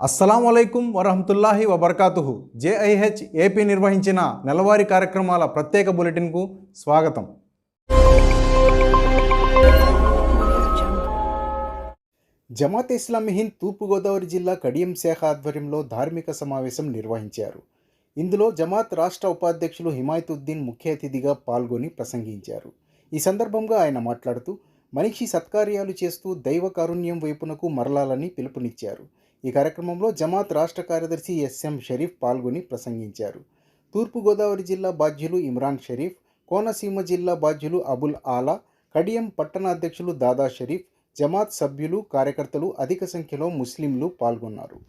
అస్సలాము అలైకుం వరహమతుల్లాహి వబర్కాతుహు. JIH AP నిర్వహించిన నెలవారీ కార్యక్రమాల ప్రత్యేక బులెటిన్కు స్వాగతం. జమాత్ ఇస్లామీ హింద్ తూర్పుగోదావరి జిల్లా కడియం శాఖ ఆధ్వర్యంలో ధార్మిక సమావేశం నిర్వహించారు. ఇందులో జమాత్ రాష్ట్ర ఉపాధ్యక్షులు హిమాయతుద్దీన్ ముఖ్య అతిథిగా పాల్గొని ప్రసంగించారు. ఈ సందర్భంగా ఆయన మాట్లాడుతూ మనిషి సత్కార్యాలు చేస్తూ దైవ కారుణ్యం వైపునకు మరలాలని పిలుపునిచ్చారు. ఈ కార్యక్రమంలో జమాత్ రాష్ట్ర కార్యదర్శి ఎస్ఎం షరీఫ్ పాల్గొని ప్రసంగించారు. తూర్పుగోదావరి జిల్లా బాధ్యులు ఇమ్రాన్ షరీఫ్, కోనసీమ జిల్లా బాధ్యులు అబుల్ ఆలా, కడియం పట్టణ అధ్యక్షులు దాదా షరీఫ్, జమాత్ సభ్యులు, కార్యకర్తలు అధిక సంఖ్యలో ముస్లింలు పాల్గొన్నారు.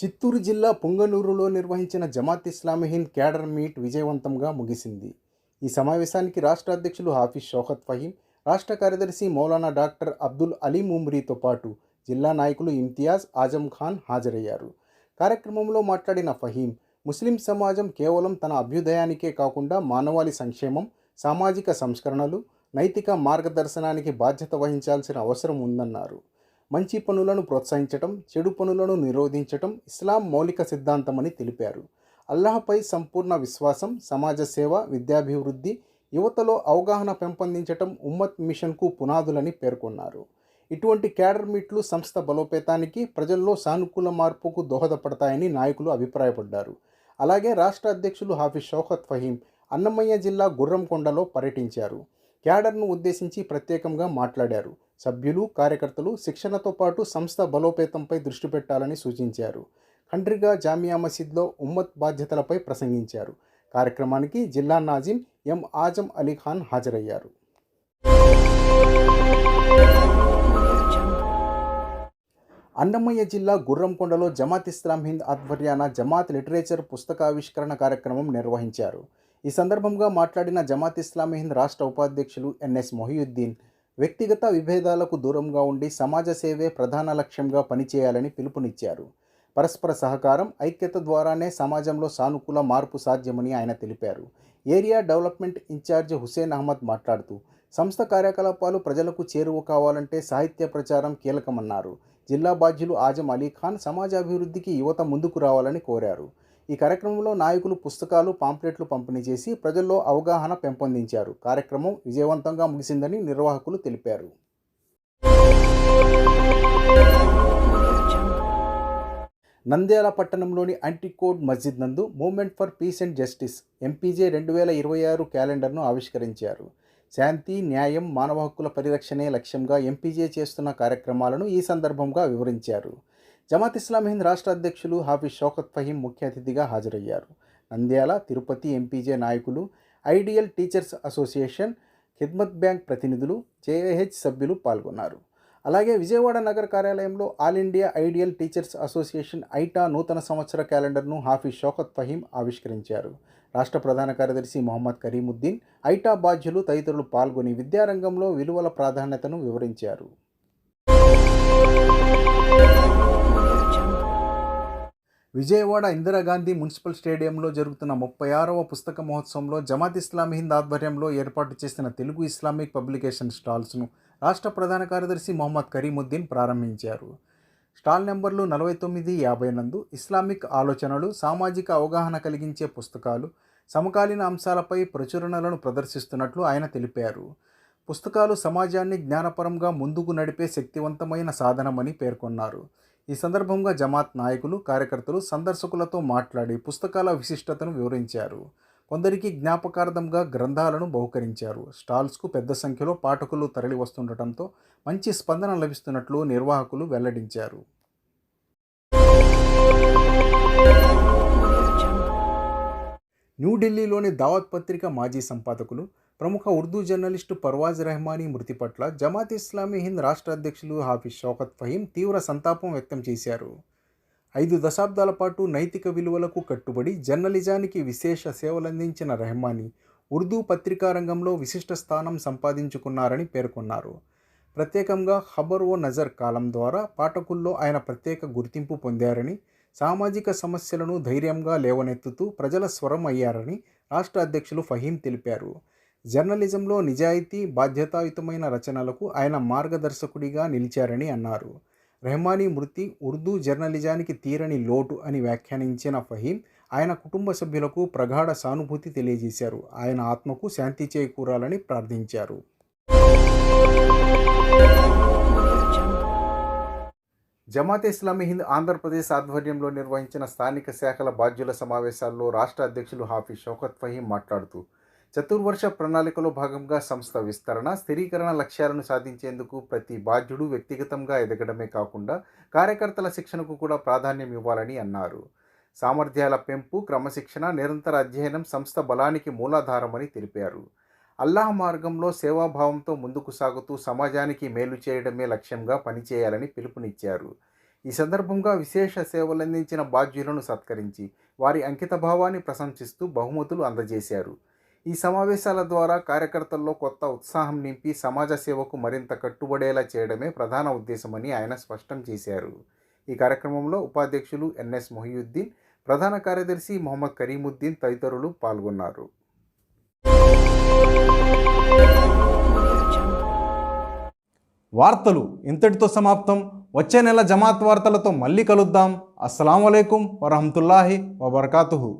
చిత్తూరు జిల్లా పుంగనూరులో నిర్వహించిన జమాత్ ఇస్లామీ హింద్ క్యాడర్ మీట్ విజయవంతంగా ముగిసింది. ఈ సమావేశానికి రాష్ట్ర అధ్యక్షులు హాఫీజ్ షౌకత్ ఫహీం, రాష్ట్ర కార్యదర్శి మౌలానా డాక్టర్ అబ్దుల్ అలీం ఉమ్రీతో పాటు జిల్లా నాయకులు ఇమ్తియాజ్, ఆజం ఖాన్ హాజరయ్యారు. కార్యక్రమంలో మాట్లాడిన ఫహీం, ముస్లిం సమాజం కేవలం తన అభ్యుదయానికే కాకుండా మానవాళి సంక్షేమం, సామాజిక సంస్కరణలు, నైతిక మార్గదర్శనానికి బాధ్యత వహించాల్సిన అవసరం ఉందన్నారు. మంచి పనులను ప్రోత్సహించటం, చెడు పనులను నిరోధించటం ఇస్లాం మౌలిక సిద్ధాంతమని తెలిపారు. అల్లాహపై సంపూర్ణ విశ్వాసం, సమాజ సేవ, విద్యాభివృద్ధి, యువతలో అవగాహన పెంపొందించటం ఉమ్మత్ మిషన్కు పునాదులని పేర్కొన్నారు. ఇటువంటి క్యాడర్ మీట్లు సంస్థ బలోపేతానికి, ప్రజల్లో సానుకూల మార్పుకు దోహదపడతాయని నాయకులు అభిప్రాయపడ్డారు. అలాగే రాష్ట్ర అధ్యక్షులు హాఫీజ్ షౌకత్ ఫహీం అన్నమయ్య జిల్లా గుర్రంకొండలో పర్యటించారు. క్యాడర్ను ఉద్దేశించి ప్రత్యేకంగా మాట్లాడారు. సభ్యులు, కార్యకర్తలు శిక్షణతో పాటు సంస్థ బలోపేతంపై దృష్టి పెట్టాలని సూచించారు. ఖండ్రిగా జామియా మసీద్లో ఉమ్మత్ బాధ్యతలపై ప్రసంగించారు. కార్యక్రమానికి జిల్లా నాజిం ఎం ఆజం అలీ ఖాన్ హాజరయ్యారు. అన్నమయ్య జిల్లా గుర్రంకొండలో జమాత్ ఇస్లామీ హింద్ ఆధ్వర్యాన జమాత్ లిటరేచర్ పుస్తకావిష్కరణ కార్యక్రమం నిర్వహించారు. ఈ సందర్భంగా మాట్లాడిన జమాత్ ఇస్లామీ హింద్ రాష్ట్ర ఉపాధ్యక్షులు ఎన్ఎస్ మొహియుద్దీన్, వ్యక్తిగత విభేదాలకు దూరంగా ఉండి సమాజ సేవే ప్రధాన లక్ష్యంగా పనిచేయాలని పిలుపునిచ్చారు. పరస్పర సహకారం, ఐక్యత ద్వారానే సమాజంలో సానుకూల మార్పు సాధ్యమని ఆయన తెలిపారు. Area development incharge Hussain Ahmed మాట్లాడుతూ సంస్థ కార్యకలాపాలు ప్రజలకు చేరువ కావాలంటే సాహిత్య ప్రచారం కీలకమన్నారు. జిల్లా బాధ్యులు ఆజం అలీ ఖాన్ సమాజాభివృద్ధికి యువత ముందుకు రావాలని కోరారు. ఈ కార్యక్రమంలో నాయకులు పుస్తకాలు, పాంప్లెట్లు పంపిణీ చేసి ప్రజల్లో అవగాహన పెంపొందించారు. కార్యక్రమం విజయవంతంగా ముగిసిందని నిర్వాహకులు తెలిపారు. నంద్యాల పట్టణంలోని యాంటికోడ్ మస్జిద్ నందు movement for piece and justice MPJ 2026 క్యాలెండర్ను ఆవిష్కరించారు. శాంతి, న్యాయం, మానవ హక్కుల పరిరక్షణే లక్ష్యంగా ఎంపీజే చేస్తున్న కార్యక్రమాలను ఈ సందర్భంగా వివరించారు. జమాత్ ఇస్లామీ హింద్ రాష్ట్ర అధ్యక్షులు హాఫీజ్ షౌకత్ ఫహీం ముఖ్య అతిథిగా హాజరయ్యారు. నంద్యాల, తిరుపతి ఎంపీజే నాయకులు, ideal teachers association, Khidmat bank ప్రతినిధులు, జేఏహెచ్ సభ్యులు పాల్గొన్నారు. అలాగే విజయవాడ నగర కార్యాలయంలో all India ideal teachers association AITA నూతన సంవత్సర క్యాలెండర్ను హాఫీజ్ షౌకత్ ఫహీం ఆవిష్కరించారు. రాష్ట్ర ప్రధాన కార్యదర్శి మొహమ్మద్ కరీముద్దీన్, ఐటా బాధ్యులు తదితరులు పాల్గొని విద్యారంగంలో విలువల ప్రాధాన్యతను వివరించారు. విజయవాడ ఇందిరాగాంధీ మున్సిపల్ స్టేడియంలో జరుగుతున్న 36వ పుస్తక మహోత్సవంలో జమాత్ ఇస్లామీ హింద్ ఆధ్వర్యంలో ఏర్పాటు చేసిన తెలుగు ఇస్లామిక్ పబ్లికేషన్ స్టాల్స్ను రాష్ట్ర ప్రధాన కార్యదర్శి మొహమ్మద్ కరీముద్దీన్ ప్రారంభించారు. స్టాల్ నెంబర్లు 49, 50 నందు ఇస్లామిక్ ఆలోచనలు, సామాజిక అవగాహన కలిగించే పుస్తకాలు, సమకాలీన అంశాలపై ప్రచురణలను ప్రదర్శిస్తున్నట్లు ఆయన తెలిపారు. పుస్తకాలు సమాజాన్ని జ్ఞానపరంగా ముందుకు నడిపే శక్తివంతమైన సాధనమని పేర్కొన్నారు. ఈ సందర్భంగా జమాత్ నాయకులు, కార్యకర్తలు సందర్శకులతో మాట్లాడి పుస్తకాల విశిష్టతను వివరించారు. కొందరికి జ్ఞాపకార్థంగా గ్రంథాలను బహుకరించారు. స్టాల్స్కు పెద్ద సంఖ్యలో పాఠకులు తరలి వస్తుండటంతో మంచి స్పందన లభిస్తున్నట్లు నిర్వాహకులు వెల్లడించారు. న్యూఢిల్లీలోని దావత్ పత్రిక మాజీ సంపాదకులు, ప్రముఖ ఉర్దూ జర్నలిస్టు పర్వాజ్ రెహమానీ మృతి పట్ల జమాత్ ఇస్లామీ హింద్ రాష్ట్ర అధ్యక్షులు హాఫీజ్ షౌకత్ ఫహీం తీవ్ర సంతాపం వ్యక్తం చేశారు. 5 దశాబ్దాల పాటు నైతిక విలువలకు కట్టుబడి జర్నలిజానికి విశేష సేవలందించిన రెహమానీ ఉర్దూ పత్రికా రంగంలో విశిష్ట స్థానం సంపాదించుకున్నారని పేర్కొన్నారు. ప్రత్యేకంగా ఖబర్ ఓ నజర్ కాలం ద్వారా పాఠకుల్లో ఆయన ప్రత్యేక గుర్తింపు పొందారని, సామాజిక సమస్యలను ధైర్యంగా లేవనెత్తుతూ ప్రజల స్వరం అయ్యారని రాష్ట్ర అధ్యక్షులు ఫహీం తెలిపారు. జర్నలిజంలో నిజాయితీ, బాధ్యతాయుతమైన రచనలకు ఆయన మార్గదర్శకుడిగా నిలిచారని అన్నారు. రెహమానీ మృతి ఉర్దూ జర్నలిజానికి తీరని లోటు అని వ్యాఖ్యానించిన ఫహీం ఆయన కుటుంబ సభ్యులకు ప్రగాఢ సానుభూతి తెలియజేశారు. ఆయన ఆత్మకు శాంతి చేకూరాలని ప్రార్థించారు. జమాతే ఇస్లామీ హింద్ ఆంధ్రప్రదేశ్ ఆధ్వర్యంలో నిర్వహించిన స్థానిక శాఖల బాధ్యుల సమావేశాల్లో రాష్ట్ర అధ్యక్షులు హాఫీజ్ షౌకత్ ఫహీం మాట్లాడుతూ, చతుర్వర్ష ప్రణాళికలో భాగంగా సంస్థ విస్తరణ, స్థిరీకరణ లక్ష్యాలను సాధించేందుకు ప్రతి బాధ్యుడు వ్యక్తిగతంగా ఎదగడమే కాకుండా కార్యకర్తల శిక్షణకు కూడా ప్రాధాన్యం ఇవ్వాలని అన్నారు. సామర్థ్యాల పెంపు, క్రమశిక్షణ, నిరంతర అధ్యయనం సంస్థ బలానికి మూలాధారమని తెలిపారు. అల్లాహ్ మార్గంలో సేవాభావంతో ముందుకు సాగుతూ సమాజానికి మేలు చేయడమే లక్ష్యంగా పనిచేయాలని పిలుపునిచ్చారు. ఈ సందర్భంగా విశేష సేవలందించిన బాధ్యులను సత్కరించి వారి అంకితభావాన్ని ప్రశంసిస్తూ బహుమతులు అందజేశారు. ఈ సమావేశాల ద్వారా కార్యకర్తల్లో కొత్త ఉత్సాహం నింపి సమాజ సేవకు మరింత కట్టుబడేలా చేయడమే ప్రధాన ఉద్దేశమని ఆయన స్పష్టం చేశారు. ఈ కార్యక్రమంలో ఉపాధ్యక్షులు ఎన్ఎస్ మొహియుద్దీన్, ప్రధాన కార్యదర్శి మొహమ్మద్ కరీముద్దీన్ తదితరులు పాల్గొన్నారు. వార్తలు ఇంతటితో సమాప్తం. వచ్చే నెల జమాత్ వార్తలతో మళ్ళీ కలుద్దాం. అస్సలాము అలైకుం వరహమతుల్లాహి వబర్కాతుహు.